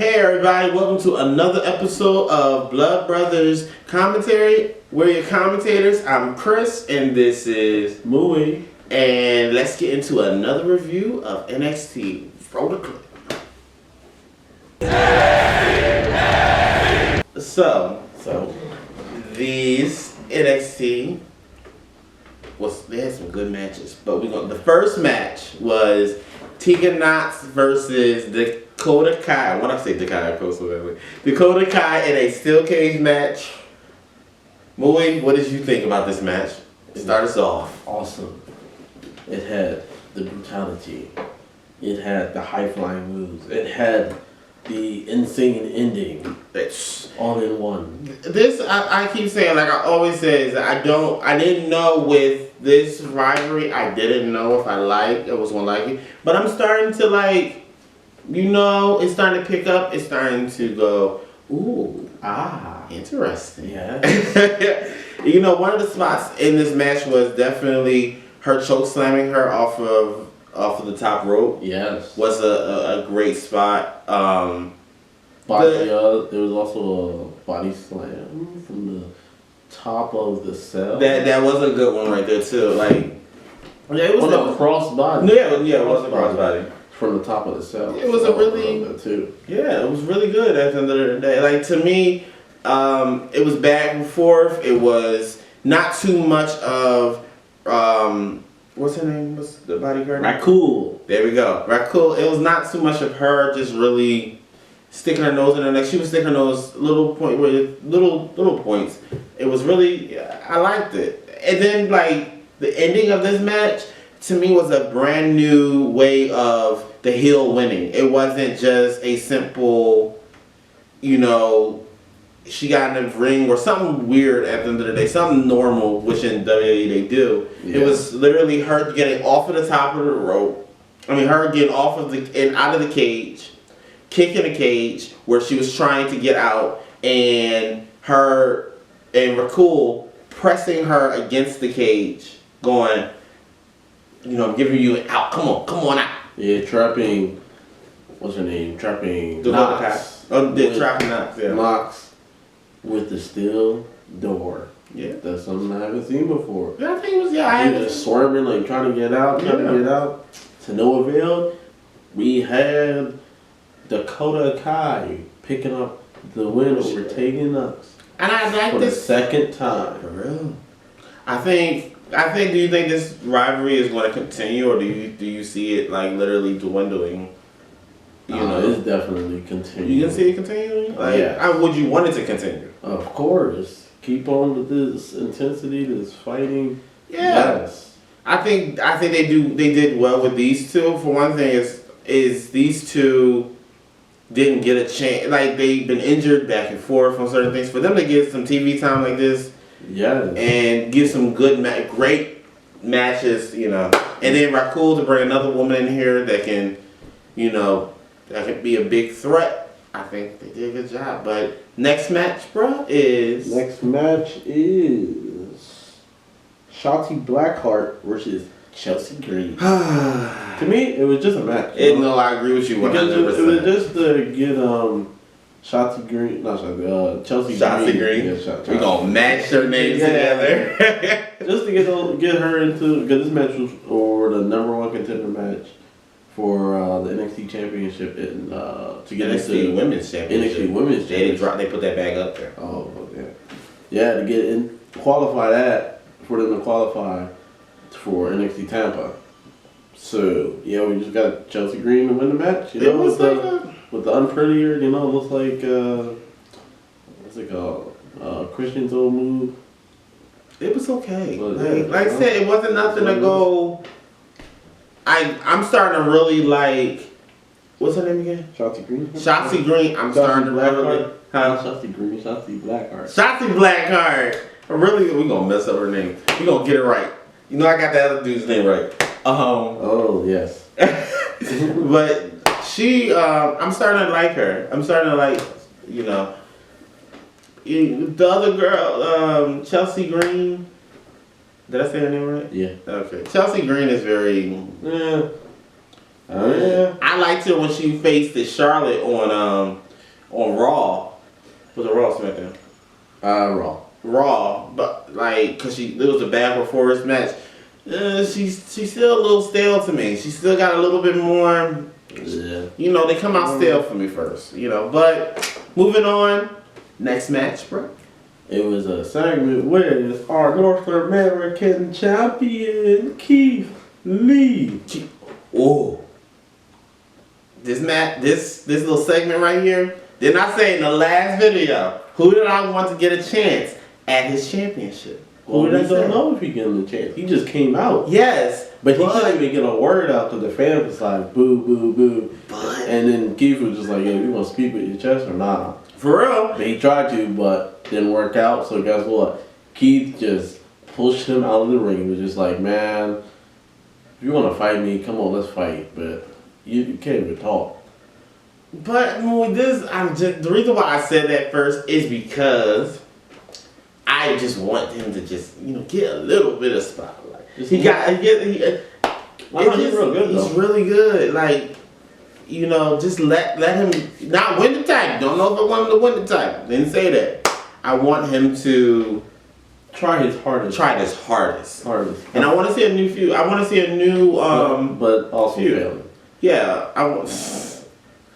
Hey everybody, welcome to another episode of Blood Brothers Commentary. We're your commentators. I'm Chris and this is Muyi. And let's get into another review of NXT. Roll the clip. So these NXT they had some good matches, but the first match was Tegan Knox versus Dakota Kai. When I say Dakota Kai in a steel cage match. Muyi, what did you think about this match? Start us off. Awesome. It had the brutality. It had the high flying moves. It had the insane ending. It's all in one. This I keep saying, like I always say, is I didn't know with this rivalry. I didn't know if I was gonna like it, but I'm starting to like. It's starting to pick up. It's starting to go. Ooh, interesting. Yeah. One of the spots in this match was definitely her choke slamming her off of the top rope. Yes. Was a great spot. There was also a body slam from the top of the cell. That was a good one right there too. Like, it was a cross body. Yeah, it was a cross body from the top of the cell. It was it was really good at the end of the day. Like, to me, it was back and forth. It was not too much of what's her name? What's the bodyguard? Raquel. There we go. Raquel. It was not too much of her just really sticking her nose in her neck. She was sticking her nose little points. It was really, I liked it. And then like the ending of this match to me was a brand new way of the heel winning. It wasn't just a simple, she got in the ring or something weird at the end of the day, something normal, which in WWE they do. Yeah. It was literally her getting off of the top of the rope. Her getting off of and out of the cage, kicking the cage where she was trying to get out, and her and Raquel pressing her against the cage, going, giving you an out. Come on out. Yeah, trapping. What's her name? Trapping Knox. Trapping Knox. Yeah. Knox with the steel door. Yeah, that's something I haven't seen before. Yeah, I think it was. Yeah, I was swerving, like trying to get out, to no avail. We had Dakota Kai picking up the win over Tegan Knox. And I like this the second time. For real. I think. Do you think this rivalry is going to continue, or do you see it like literally dwindling? It's definitely continuing. You can see it continuing. Would you want it to continue? Of course. Keep on with this intensity, this fighting. Yeah. Yes. I think they did well with these two. For one thing, is these two didn't get a chance. Like, they've been injured back and forth on certain things. For them to get some TV time like this, and give some great matches, and then Raquel to bring another woman in here that can, that can be a big threat. I think they did a good job. But next match, bro, is Shotzi Blackheart versus Chelsea Green. To me, it was just a match. No, I agree with you 100%. Because it was just to get Chelsea Green. Yeah, we gonna match their names together. Just to get her into, because this match was for the #1 contender match for the NXT Championship and to get NXT Women's Championship. NXT Women's Championship. They put that back up there. Oh, okay. Yeah, to get in, qualify that for them to qualify for NXT Tampa. So yeah, we just got Chelsea Green to win the match. With the unprettier, looks like what's it called? Christian's old move. It was okay. Like I said, it wasn't nothing to go. I'm starting to really like. What's her name again? Shotzi Green. Shotzi Green. I'm starting to really. Shotzi Green. Shotzi Blackheart. Shotzi Blackheart. Really, we gonna mess up her name. We gonna get it right. I got that other dude's name right. Oh yes. But she, I'm starting to like her. I'm starting to like, the other girl, Chelsea Green. Did I say her name right? Yeah. Okay. Chelsea Green is very. I liked her when she faced Charlotte on on Raw. Was it Raw or SmackDown? Raw. Raw, but like, cause it was a bad performance match. She's still a little stale to me. She still got a little bit more. Yeah. You know, they come out stale for me first. You know, but moving on. Next match, bro. It was a segment with our North American champion Keith Lee. Oh, this little segment right here. Didn't I say in the last video who did I want to get a chance at his championship? Well, we don't know if he get him a chance. He just came out. Yes, but he couldn't even get a word out because the fans was like boo, boo, boo. And then Keith was just like, "Yo, you gonna speak with your chest or not?" For real. But he tried to, but didn't work out. So guess what? Keith just pushed him out of the ring. He was just like, "Man, if you want to fight me, come on, let's fight." But you can't even talk. But with this, the reason why I said that first is because I just want him to just get a little bit of spotlight. He's real good. He's really good. Like, just let him not win the title. Don't know if I want him to win the title. Didn't say that. I want him to try his hardest. And I want to see a new feud. I want to see a new but also failing. Yeah, I want.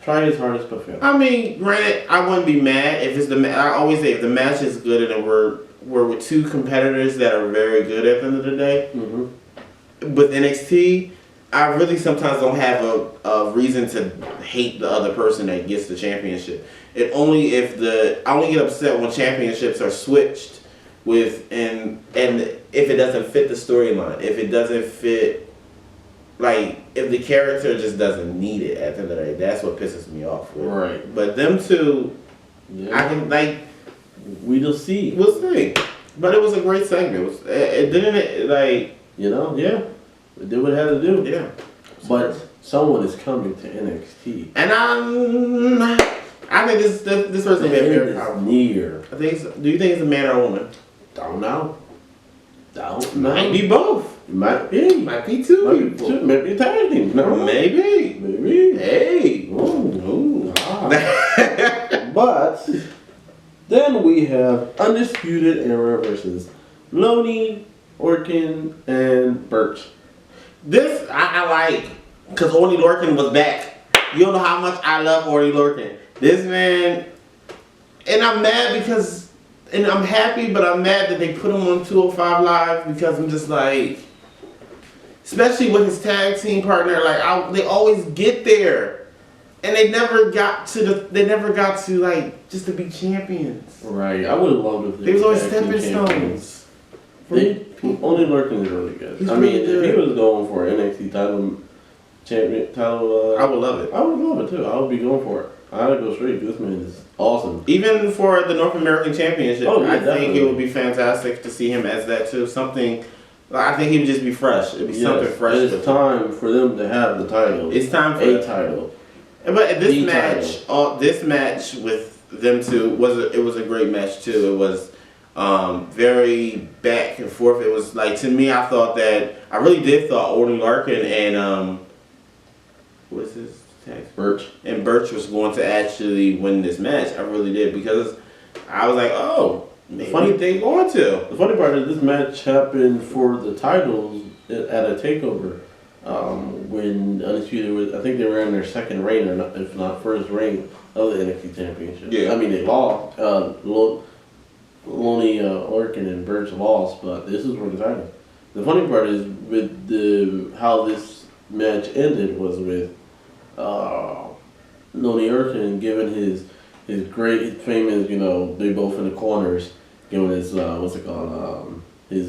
Try his hardest, but fail. I mean, granted, I wouldn't be mad if it's I always say if the match is good and we're with two competitors that are very good at the end of the day. Mm-hmm. With NXT, I really sometimes don't have a reason to hate the other person that gets the championship. I only get upset when championships are switched with and if it doesn't fit the storyline, if it doesn't fit. Like, if the character just doesn't need it at the end of the day, that's what pisses me off. Right. But them two, I can, we'll see. We'll see. But it was a great segment. It didn't, yeah. It did what it had to do. Yeah. But someone is coming to NXT. And I think this person will be a very powerful. Near. Do you think it's a man or a woman? Don't know. Might be both. Might be. Might be two people. Maybe a tag team. No. Maybe. Hey. Ooh. But then we have Undisputed Era versus Loney, Orkin, and Birch. This I like because Oney Lorcan was back. You don't know how much I love Oney Lorcan. This man, and I'm mad because. And I'm happy, but I'm mad that they put him on 205 Live because I'm just like, especially with his tag team partner, they always get there, and they never got to just to be champions. Right, I would have loved if they was always stepping stones. Only Lurkin is really good. If he was going for an NXT title, I would love it. I would love it too. I would be going for it. I'd go straight. This man is awesome. Even for the North American Championship, I definitely. think it would be fantastic to see him as that too. Something, I think he would just be fresh. It'd be something fresh. It's time for them to have the title. It's time for a title. But this match with them two was a great match too. It was very back and forth. It was to me, I really did thought Oney Lorcan and what is his? Birch. And Birch was going to actually win this match. I really did because I was like, oh, maybe they going to. The funny part is this match happened for the titles at a takeover when Undisputed was. I think they were in their second reign, or not, if not first reign of the NXT Championship. Yeah. I mean they lost. Loney, Orkin, and Birch lost, but this is for the title. The funny part is with how this match ended was with. Loney Orkin giving his great famous, they both in the corners, giving his his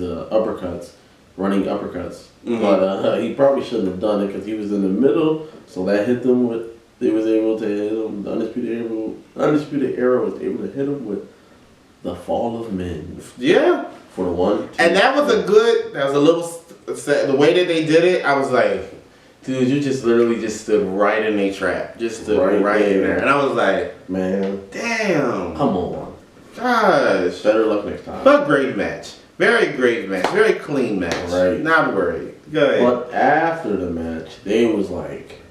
uppercuts, running uppercuts. Mm-hmm. But he probably shouldn't have done it because he was in the middle, so that hit them with. They was able to hit him. The Undisputed Era was able to hit him with the Fall of Men. Yeah. For the 1, 2, and that was a little. The way that they did it, I was like. Dude, you just literally just stood right in a trap. Just stood right in there. And I was like, man. Damn. Come on. Gosh. Better luck next time. But great match. Very great match. Very clean match. Right. Not worried. Go ahead. But after the match, they was like,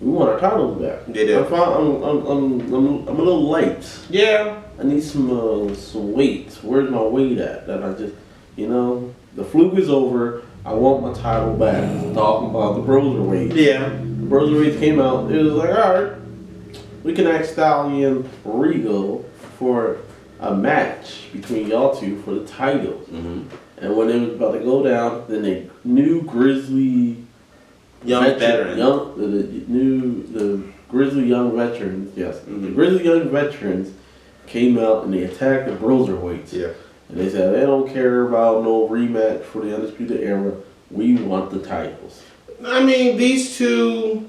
We want our titles back. They do. I'm a little late. Yeah. I need some weight. Where's my weight at? That I just, the fluke is over. I want my title back. Talking about the Broserweights. Yeah. The Broserweights came out. It was like, all right, we can ask Stallion Regal for a match between y'all two for the titles. Mm-hmm. And when it was about to go down, then the new Grizzly Young veteran. The Grizzly Young Veterans, yes. Mm-hmm. The Grizzly Young Veterans came out and they attacked the Broserweights. Yeah. And they said they don't care about no rematch for the Undisputed Era. We want the titles. I mean, these two.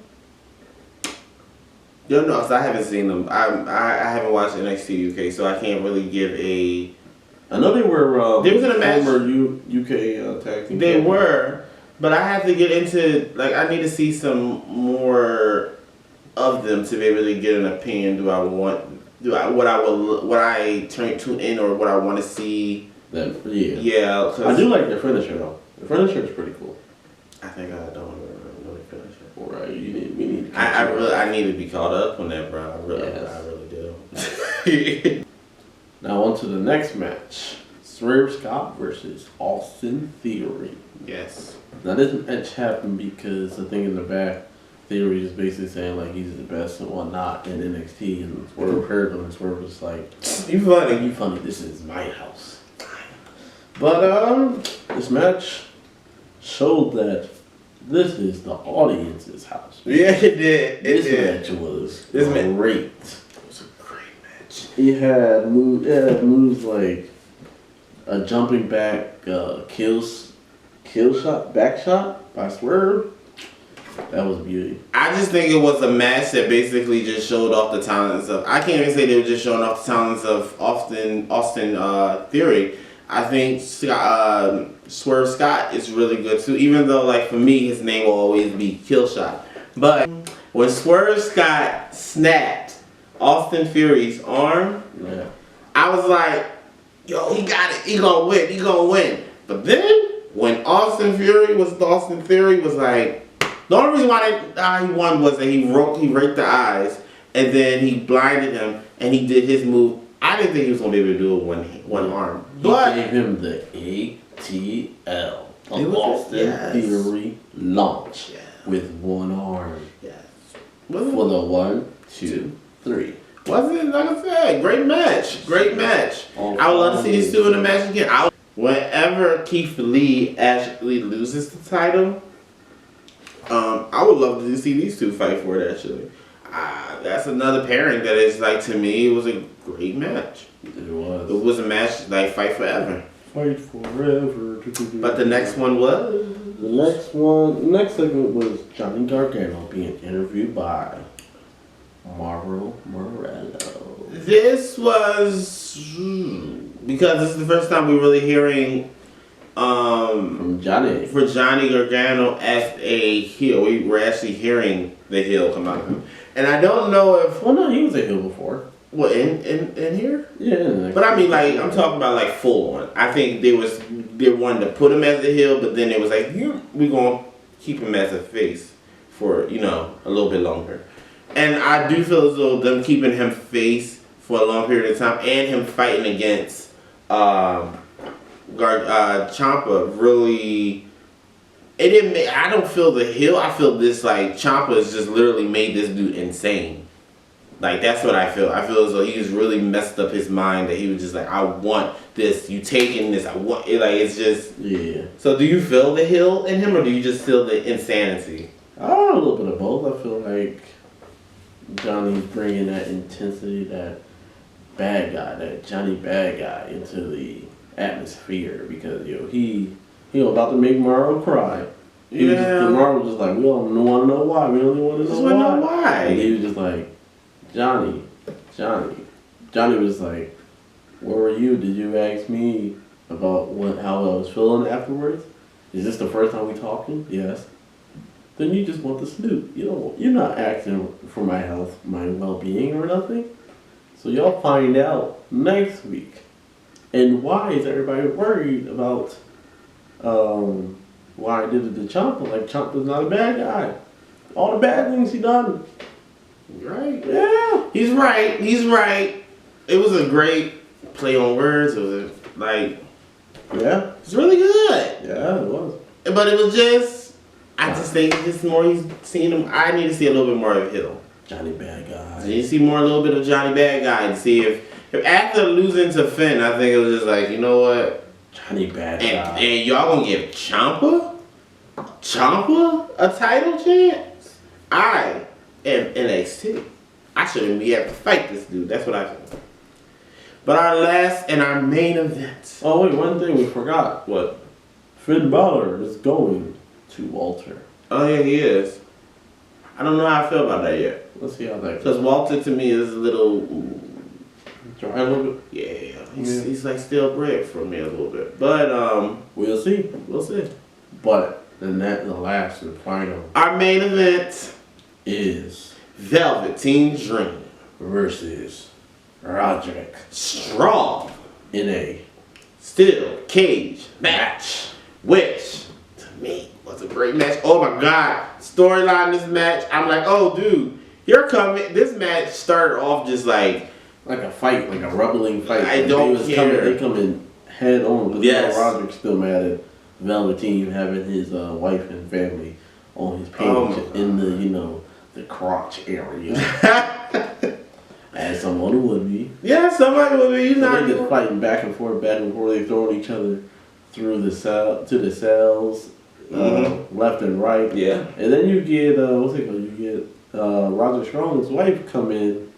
You know, I haven't seen them. I haven't watched NXT UK, so I can't really give a. I know they were. They was in a match. Former UK tag team. They were, but I have to get into I need to see some more of them to be able to get an opinion. What I tune in or what I want to see? Yeah. I do like their finisher though. The finisher is pretty cool. I think I don't really finish it. Right. We need. I need to be caught up on that, bro. I really do. Now on to the next match: Swerve Scott versus Austin Theory. Yes. Now this match happened because the thing in the back, Theory is basically saying like he's the best and whatnot in NXT, and Swerve heard him, and Swerve was like, "You funny, you funny. This is my house." But this match showed that this is the audience's house. Yeah, it did. This match was great. It was a great match. It had moves like a jumping back kill shot, back shot by Swerve. That was beauty. I just think it was a match that basically just showed off the talents of. I can't even say they were just showing off the talents of Austin Theory. I think Swerve Scott is really good too. Even though, like for me, his name will always be Killshot. But when Swerve Scott snapped Austin Theory's arm, I was like, "Yo, he got it. He gonna win. He gonna win." But then when Austin Theory was like. The only reason why he won was that he raked the eyes, and then he blinded him, and he did his move. I didn't think he was gonna be able to do it one arm. But he gave him the ATL, Austin Theory launch with one arm. Yes. For the 1, 2, 3. Wasn't it, like I said, great match. Great match. I would love to see these two in a match again. Whenever Keith Lee actually loses the title. I would love to see these two fight for it, actually. That's another pairing that is, like, to me, it was a great match. It was. It was a match, like, fight forever. Fight forever. But the next one was? The next segment was Johnny Gargano being interviewed by Mauro Morello. This was... because this is the first time we're really hearing... from Johnny. For Johnny Gargano as a heel. We're actually hearing the heel come out of him. And I don't know if... Well, no, he was a heel before. What, in here? Yeah. But I mean, like, I'm talking about, like, full on. I think they wanted to put him as a heel, but then it was like, we're going to keep him as a face for, a little bit longer. And I do feel as though them keeping him face for a long period of time and him fighting against... Ciampa really. It didn't make. I don't feel the heel. I feel this like Ciampa's just literally made this dude insane. Like that's what I feel. I feel as though he just really messed up his mind. That he was just like, I want this. You taking this? I want it. Like it's just. Yeah. So do you feel the heel in him, or do you just feel the insanity? A little bit of both. I feel like Johnny's bringing that intensity, that bad guy, that Johnny bad guy into the atmosphere because he about to make Mauro cry. Mauro was just like, we don't want to know why. We only want to know why. And he was just like, Johnny. Johnny was like, where were you? Did you ask me about how I was feeling afterwards? Is this the first time we talking? Yes. Then you just want the snoop. You're not asking for my health, my well-being or nothing. So y'all find out next week. And why is everybody worried about why I did it to Ciampa? Like, Ciampa's not a bad guy. All the bad things he done. Right. Yeah. He's right. He's right. It was a great play on words. It was Yeah. it's really good. Yeah, it was. But it was just, I just think just more he's seen him. I need to see a little bit more of him. Johnny Bad Guy. I need to see more, a little bit of Johnny Bad Guy to see if after losing to Finn, I think it was just like, you know what? Johnny Bad Guy. And y'all gonna give Ciampa a title chance? I am NXT. I shouldn't be able to fight this dude. That's what I think. But our last and our main event. Oh wait, one thing we forgot. What? Finn Balor is going to Walter. Oh yeah, he is. I don't know how I feel about that yet. Let's see how that Because goes. Walter to me is a little, Try a little bit. yeah, he's like stale bread for me a little bit. But We'll see. we'll see. But then the last and final Our main event, is Velveteen Dream versus Roderick Strong in a steel cage match, which to me was a great match. Oh my god, storyline this match. I'm like, oh dude, you're coming. This match started off just like a fight, like a rubbling fight. I don't care. They come in head on. Because Yes. Roderick's still mad at Velveteen having his wife and family on his page in the the crotch area, as someone would be. yeah, somebody will be. So Not they just fighting back and forth. They throwing each other through the cell to the cells, left and right. Yeah. And then you get what's it called? You get Roger Strong's wife come in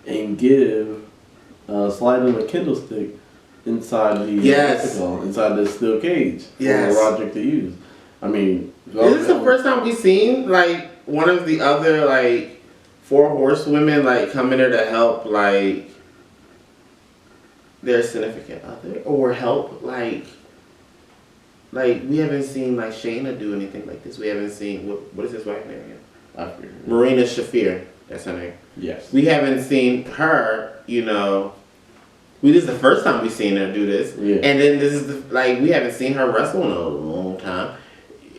and give slide on a Kindle stick inside the inside the steel cage for Roderick to use. I mean, is this the first time we've seen like one of the other like 4 horsewomen like come in there to help like their significant other or help like we haven't seen like Shayna do anything like this. We haven't seen what is his wife's name again? I forget. Marina Shafir. That's her name. Yes. We haven't seen her. This is the first time we've seen her do this. Yeah. And then this is we haven't seen her wrestle in a long time.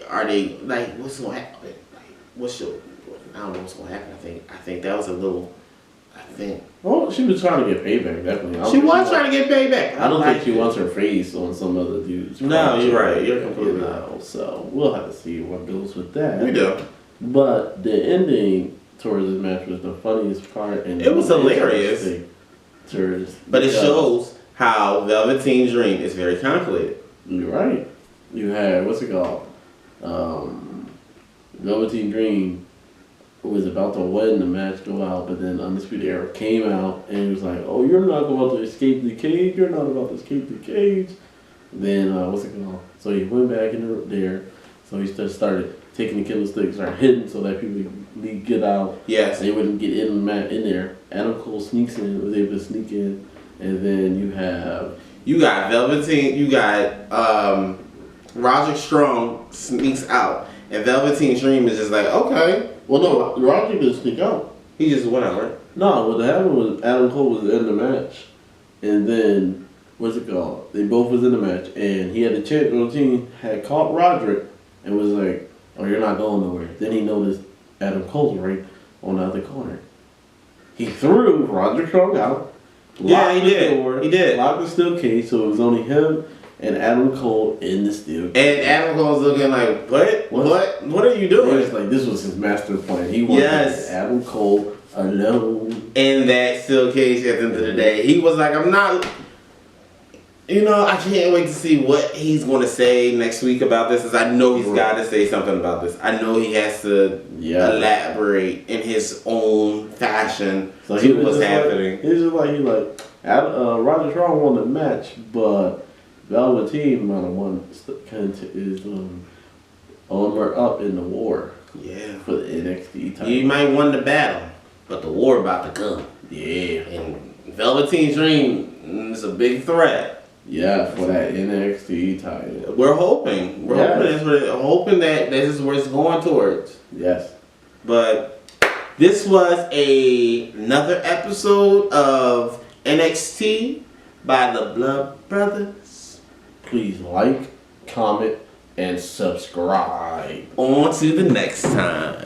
Are they like what's gonna happen? I don't know what's gonna happen. I think that was a little. Well, she was trying to get payback, definitely. She was trying to get payback. I don't think she wants her face on some other dude's. No, you're right. You're completely right. So we'll have to see what goes with that. We do. But the ending towards this match was the funniest part, and it was hilarious. But it shows how Velveteen Dream is very calculated. You're right. You had what's it called? Velveteen Dream was about to win the match, go out, but then Undisputed Era came out and he was like, "Oh, you're not about to escape the cage. You're not about to escape the cage." Then what's it called? So he went back in there. So he just started taking the killer sticks, started hitting so that people would get out. Yes. They wouldn't get in there. Adam Cole sneaks in, was able to sneak in, and then you got Velveteen. You got Roger Strong sneaks out, and Velveteen Dream is just like, okay. Well, no, Roger didn't sneak out. He just went out, right? No, what happened was Adam Cole was in the match, and then what's it called? They both was in the match, and he had a chance. Routine had caught Roderick and was like, "Oh, you're not going nowhere." Then he noticed Adam Cole right on the other corner. He threw Roderick Strong out. Yeah, he did. He did. Locked the steel cage, so it was only him and Adam Cole in the steel cage. And Adam Cole's looking like, what are you doing? It was like this was his master plan. He wanted Adam Cole alone in that steel cage. At the end of the day, he was like, I'm not. I can't wait to see what he's going to say next week about this. Because I know he's got to say something about this. I know he has to elaborate in his own fashion so to what's happening. He's just like Roger Strong won the match, but Velveteen might have won is armor up in the war. Yeah, for the NXT title. You might win the battle, but the war about to come. Yeah, and Velveteen Dream is a big threat. Yeah, for that NXT title. We're hoping. We're hoping that this is where it's going towards. Yes. But this was another episode of NXT by the Blood Brothers. Please like, comment, and subscribe. On to the next time.